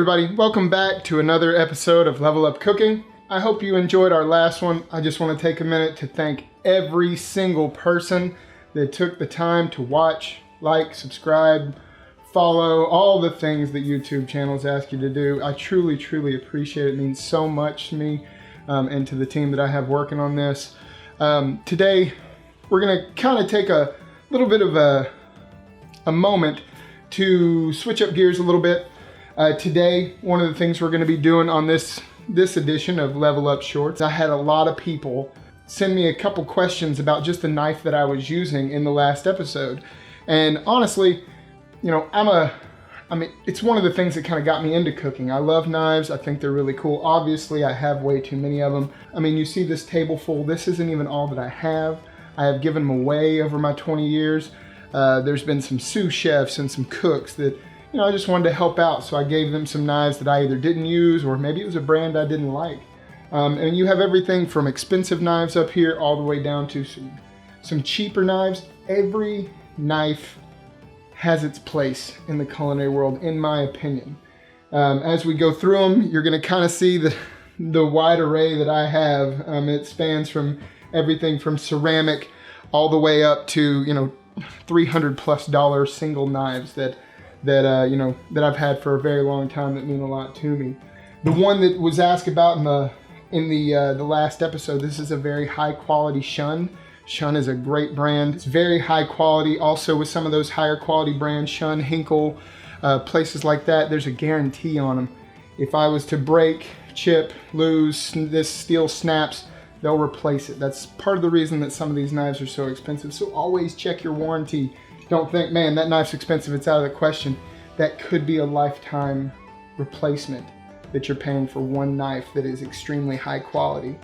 everybody, welcome back to another episode of Level Up Cooking. I hope you enjoyed our last one. I just want to take a minute to thank every single person that took the time to watch, like, subscribe, follow, all the things that YouTube channels ask you to do. I truly, truly appreciate it. It means so much to me and to the team that I have working on this. Today, we're going to kind of take a little bit of a moment to switch up gears a little bit. Today, one of the things we're going to be doing on this edition of Level Up Shorts, I had a lot of people send me a couple questions about just the knife that I was using in the last episode. And honestly, you know, it's one of the things that kind of got me into cooking. I love knives. I think they're really cool. Obviously, I have way too many of them. I mean, you see this table full. This isn't even all that I have. I have given them away over my 20 years. There's been some sous chefs and some cooks that, you know, I just wanted to help out. So I gave them some knives that I either didn't use or maybe it was a brand I didn't like. And you have everything from expensive knives up here all the way down to some cheaper knives. Every knife has its place in the culinary world, in my opinion. As we go through them, you're going to kind of see the wide array that I have. It spans from everything from ceramic all the way up to, you know, $300+ single knives that I've had for a very long time that mean a lot to me. The one that was asked about in the last episode, this is a very high quality Shun. Shun is a great brand. It's very high quality. Also with some of those higher quality brands, Shun, Hinkle, places like that, there's a guarantee on them. If I was to break, chip, lose, this steel snaps, they'll replace it. That's part of the reason that some of these knives are so expensive. So always check your warranty. Don't think, man, that knife's expensive, it's out of the question. That could be a lifetime replacement that you're paying for one knife that is extremely high quality.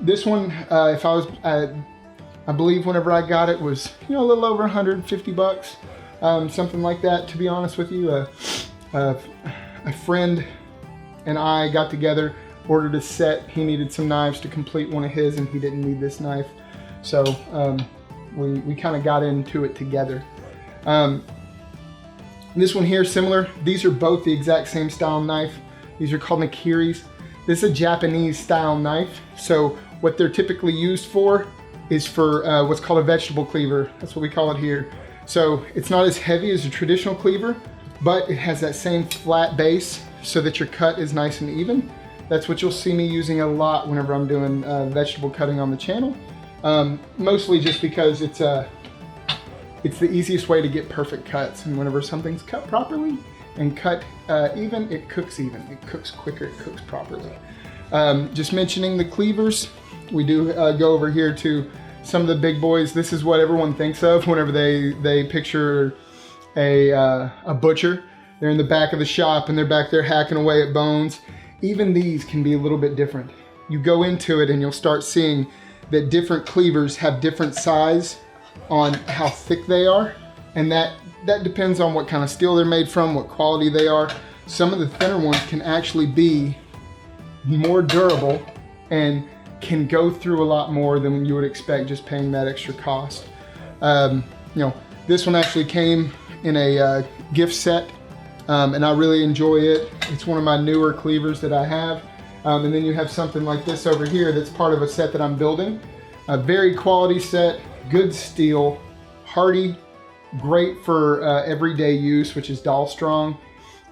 This one, I believe whenever I got it was, you know, a little over 150 bucks, something like that. To be honest with you, a friend and I got together, ordered a set. He needed some knives to complete one of his and he didn't need this knife. So we kind of got into it together. This one here, similar. These are both the exact same style knife. These are called Nakiris. This is a Japanese style knife. So what they're typically used for is for what's called a vegetable cleaver. That's what we call it here. So it's not as heavy as a traditional cleaver, but it has that same flat base so that your cut is nice and even. That's what you'll see me using a lot whenever I'm doing vegetable cutting on the channel. Mostly just because it's the easiest way to get perfect cuts. And whenever something's cut properly and cut even, it cooks even. It cooks quicker, it cooks properly. Just mentioning the cleavers, we do go over here to some of the big boys. This is what everyone thinks of whenever they picture a butcher. They're in the back of the shop and they're back there hacking away at bones. Even these can be a little bit different. You go into it and you'll start seeing that different cleavers have different size on how thick they are. And that depends on what kind of steel they're made from, what quality they are. Some of the thinner ones can actually be more durable and can go through a lot more than you would expect just paying that extra cost. You know, this one actually came in a gift set. And I really enjoy it. It's one of my newer cleavers that I have. And then you have something like this over here that's part of a set that I'm building. A very quality set, good steel, hardy, great for everyday use, which is doll strong.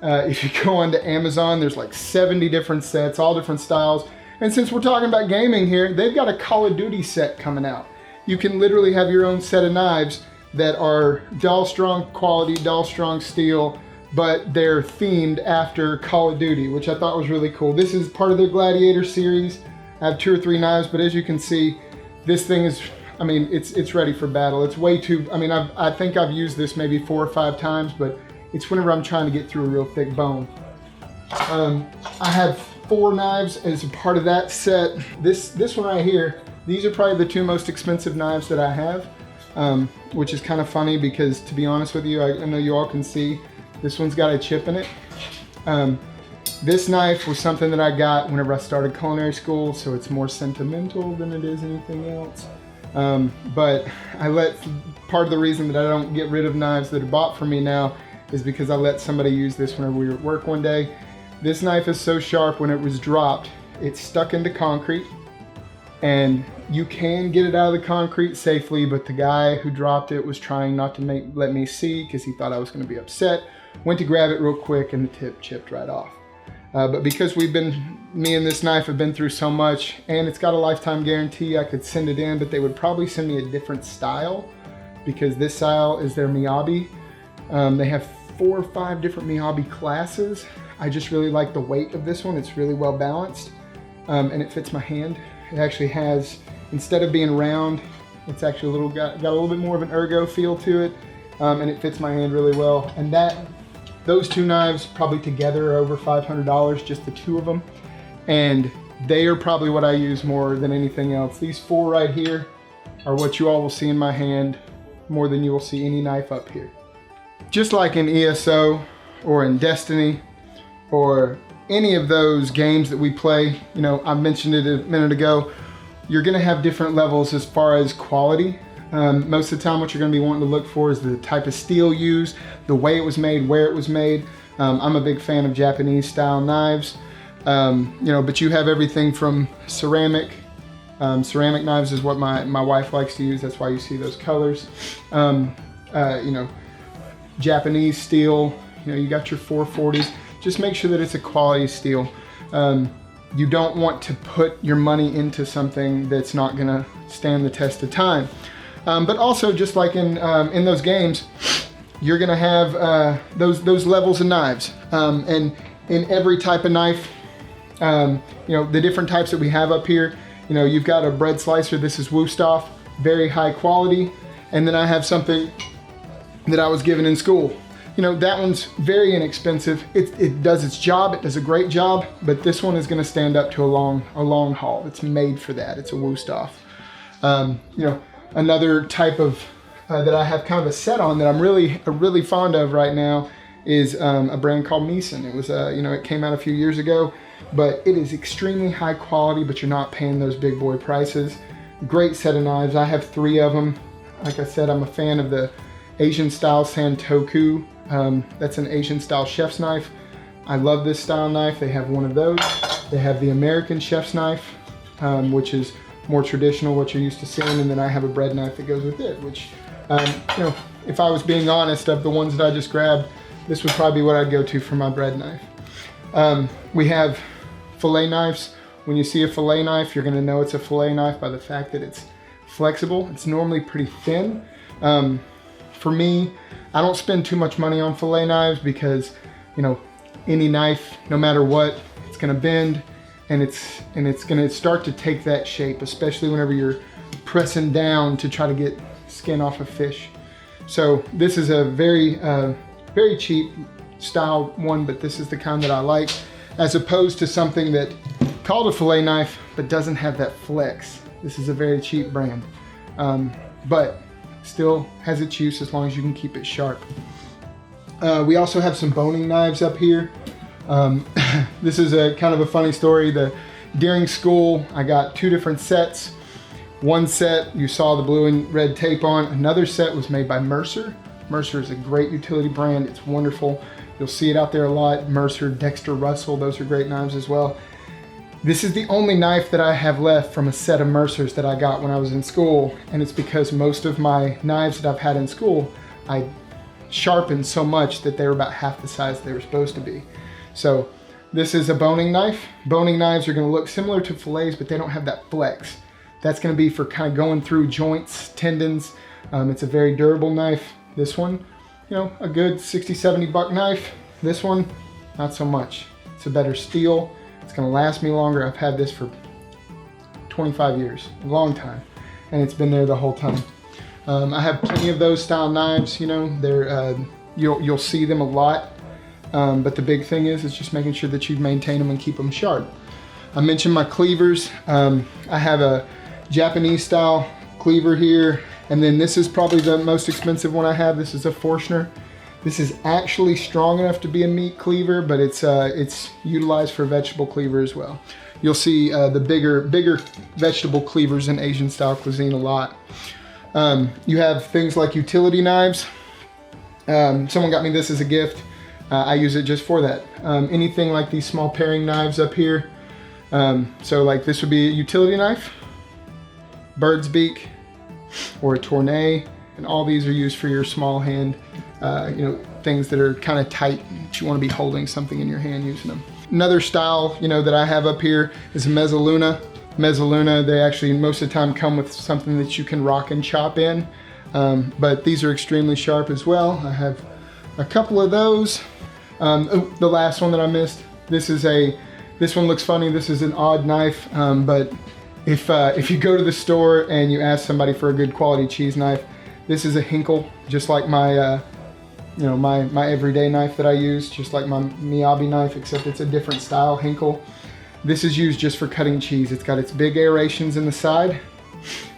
If you go onto Amazon, there's like 70 different sets, all different styles. And since we're talking about gaming here, they've got a Call of Duty set coming out. You can literally have your own set of knives that are doll strong quality, doll strong steel, but they're themed after Call of Duty, which I thought was really cool. This is part of their Gladiator series. I have 2 or 3 knives, but as you can see, this thing is, I mean, it's ready for battle. It's way too, I mean, I think I've used this maybe 4 or 5 times, but it's whenever I'm trying to get through a real thick bone. I have 4 knives as a part of that set. This one right here, these are probably the 2 most expensive knives that I have, which is kind of funny because, to be honest with you, I know you all can see, this one's got a chip in it. This knife was something that I got whenever I started culinary school, so it's more sentimental than it is anything else. But part of the reason that I don't get rid of knives that are bought for me now is because I let somebody use this whenever we were at work one day. This knife is so sharp, when it was dropped, it stuck into concrete, and you can get it out of the concrete safely, but the guy who dropped it was trying not to let me see because he thought I was going to be upset. Went to grab it real quick and the tip chipped right off. But because me and this knife have been through so much, and it's got a lifetime guarantee, I could send it in, but they would probably send me a different style because this style is their Miyabi. They have 4 or 5 different Miyabi classes. I just really like the weight of this one. It's really well balanced, and it fits my hand. It actually has, instead of being round, it's actually got a little bit more of an ergo feel to it, and it fits my hand really well. And those 2 knives probably together are over $500, just the 2 of them. And they are probably what I use more than anything else. These 4 right here are what you all will see in my hand more than you will see any knife up here. Just like in ESO or in Destiny or any of those games that we play, you know, I mentioned it a minute ago, you're gonna have different levels as far as quality. Most of the time what you're gonna be wanting to look for is the type of steel used, the way it was made, where it was made. I'm a big fan of Japanese style knives, you know, but you have everything from ceramic. Ceramic knives is what my wife likes to use. That's why you see those colors. You know, Japanese steel, you know, you got your 440s. Just make sure that it's a quality steel. You don't want to put your money into something that's not gonna stand the test of time. But also, just like in those games, you're gonna have those levels of knives. And in every type of knife, you know, the different types that we have up here, you know, you've got a bread slicer. This is Wusthof, very high quality. And then I have something that I was given in school. You know, that one's very inexpensive. It does its job, it does a great job, but this one is gonna stand up to a long haul. It's made for that, it's a Wusthof. You know, another type of, that I have kind of a set on that I'm really fond of right now is a brand called Meeson. It was, you know, it came out a few years ago, but it is extremely high quality, but you're not paying those big boy prices. Great set of knives, I have 3 of them. Like I said, I'm a fan of the Asian style Santoku. That's an Asian style chef's knife. I love this style knife. They have one of those. They have the American chef's knife, which is more traditional, what you're used to seeing. And then I have a bread knife that goes with it, which, you know, if I was being honest, of the ones that I just grabbed, this would probably be what I'd go to for my bread knife. We have fillet knives. When you see a fillet knife, you're gonna know it's a fillet knife by the fact that it's flexible. It's normally pretty thin. For me, I don't spend too much money on fillet knives because, you know, any knife, no matter what, it's gonna bend and it's gonna start to take that shape, especially whenever you're pressing down to try to get skin off a fish. So this is a very cheap style one, but this is the kind that I like, as opposed to something that called a fillet knife but doesn't have that flex. This is a very cheap brand, but still has its use as long as you can keep it sharp. We also have some boning knives up here. This is a kind of a funny story. During school, I got 2 different sets. One set you saw the blue and red tape on. Another set was made by Mercer. Mercer is a great utility brand. It's wonderful. You'll see it out there a lot. Mercer, Dexter Russell, those are great knives as well. This is the only knife that I have left from a set of Mercers that I got when I was in school, and it's because most of my knives that I've had in school, I sharpened so much that they were about half the size they were supposed to be. So this is a boning knife. Boning knives are gonna look similar to fillets, but they don't have that flex. That's gonna be for kind of going through joints, tendons. It's a very durable knife. This one, you know, a good 60, 70 buck knife. This one, not so much. It's a better steel. It's gonna last me longer. I've had this for 25 years, a long time, and it's been there the whole time. I have plenty of those style knives, you know, they're, you'll see them a lot, but the big thing is just making sure that you maintain them and keep them sharp. I mentioned my cleavers. I have a Japanese style cleaver here, and then this is probably the most expensive one I have. This is a Forstner. This is actually strong enough to be a meat cleaver, but it's utilized for vegetable cleaver as well. You'll see the bigger vegetable cleavers in Asian style cuisine a lot. You have things like utility knives. Someone got me this as a gift. I use it just for that. Anything like these small paring knives up here. So like this would be a utility knife, bird's beak, or a tournay, and all these are used for your small hand, things that are kind of tight, that you want to be holding something in your hand using them. Another style, that I have up here is a mezzaluna. Mezzaluna, they actually most of the time come with something that you can rock and chop in, but these are extremely sharp as well. I have a couple of those. The last one that I missed, this one looks funny. This is an odd knife, but if you go to the store and you ask somebody for a good quality cheese knife, this is a Hinkle, just like my my everyday knife that I use, just like my Miyabi knife, except it's a different style Hinkle. This is used just for cutting cheese. It's got its big aerations in the side.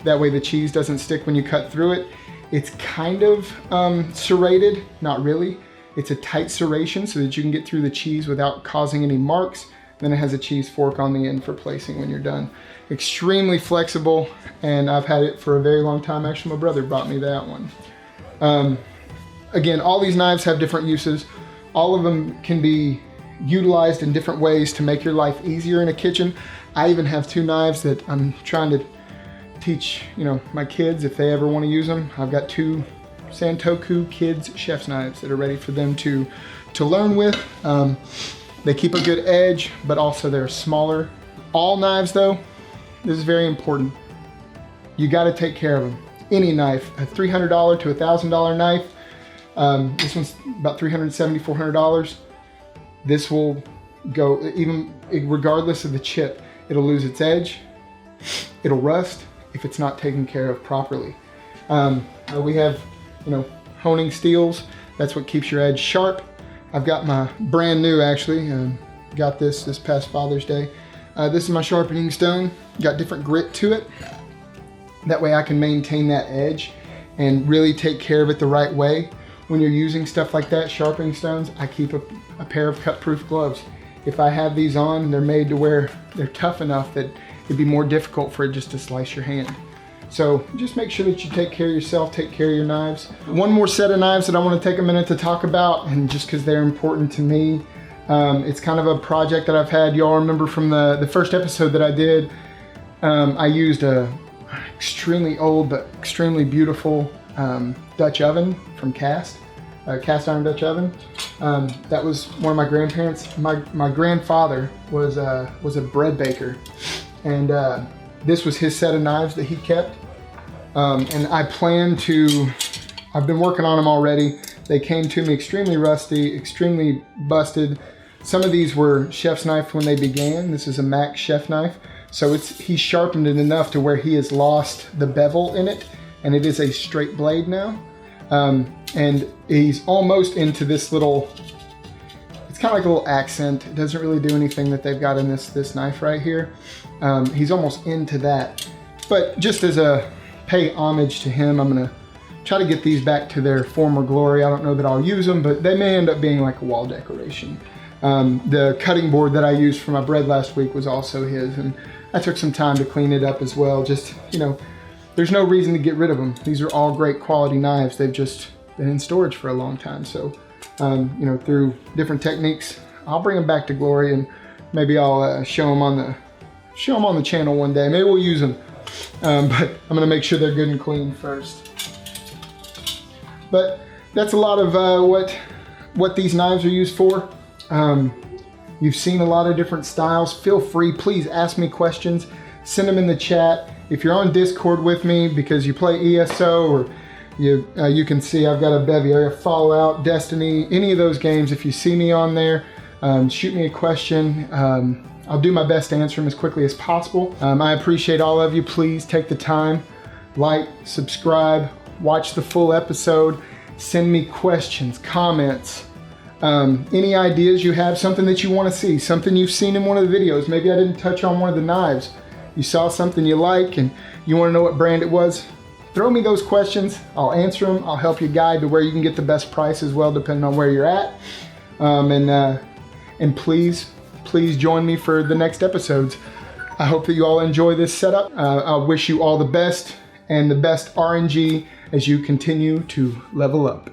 That way the cheese doesn't stick when you cut through it. It's kind of serrated, not really. It's a tight serration so that you can get through the cheese without causing any marks. Then it has a cheese fork on the end for placing when you're done. Extremely flexible, and I've had it for a very long time. Actually, my brother bought me that one. Again, all these knives have different uses. All of them can be utilized in different ways to make your life easier in a kitchen. I even have two knives that I'm trying to teach, my kids if they ever want to use them. I've got two Santoku kids chef's knives that are ready for them to learn with. They keep a good edge, but also they're smaller. All knives though, this is very important. You got to take care of them. Any knife, a $300 to $1,000 knife. This one's about $370, $400. This will go, even regardless of the chip, it'll lose its edge. It'll rust if it's not taken care of properly. We have, honing steels. That's what keeps your edge sharp. I've got my brand new, actually, got this past Father's Day. This is my sharpening stone. Got different grit to it. That way I can maintain that edge and really take care of it the right way. When you're using stuff like that, sharpening stones, I keep a pair of cut-proof gloves. If I have these on, they're made to where they're tough enough that it'd be more difficult for it just to slice your hand. So just make sure that you take care of yourself, take care of your knives. One more set of knives that I want to take a minute to talk about, and just because they're important to me. It's kind of a project that I've had. Y'all remember from the first episode that I did, I used a extremely old but extremely beautiful Dutch oven from cast iron Dutch oven. That was one of my grandparents. My grandfather was a bread baker, and this was his set of knives that he kept. And I've been working on them already. They came to me extremely rusty, extremely busted. Some of these were chef's knife when they began. This is a Mac chef knife. So he sharpened it enough to where he has lost the bevel in it, and it is a straight blade now. And he's almost into this little, it's kind of like a little accent. It doesn't really do anything that they've got in this knife right here. He's almost into that. But just as a pay homage to him, I'm gonna try to get these back to their former glory. I don't know that I'll use them, but they may end up being like a wall decoration. The cutting board that I used for my bread last week was also his, and I took some time to clean it up as well. Just, there's no reason to get rid of them. These are all great quality knives. They've just been in storage for a long time. So, through different techniques, I'll bring them back to glory, and maybe I'll show them on the channel one day. Maybe we'll use them, but I'm gonna make sure they're good and clean first. But that's a lot of what these knives are used for. You've seen a lot of different styles. Feel free, please ask me questions. Send them in the chat. If you're on Discord with me because you play ESO, or you can see I've got a bevy. I got Fallout, Destiny, any of those games. If you see me on there, shoot me a question. I'll do my best to answer them as quickly as possible. I appreciate all of you. Please take the time, like, subscribe, watch the full episode, send me questions, comments, any ideas you have, something that you want to see, something you've seen in one of the videos. Maybe I didn't touch on one of the knives. You saw something you like and you want to know what brand it was. Throw me those questions. I'll answer them. I'll help you guide to where you can get the best price as well, depending on where you're at. And please join me for the next episodes. I hope that you all enjoy this setup. I wish you all the best and the best RNG as you continue to level up.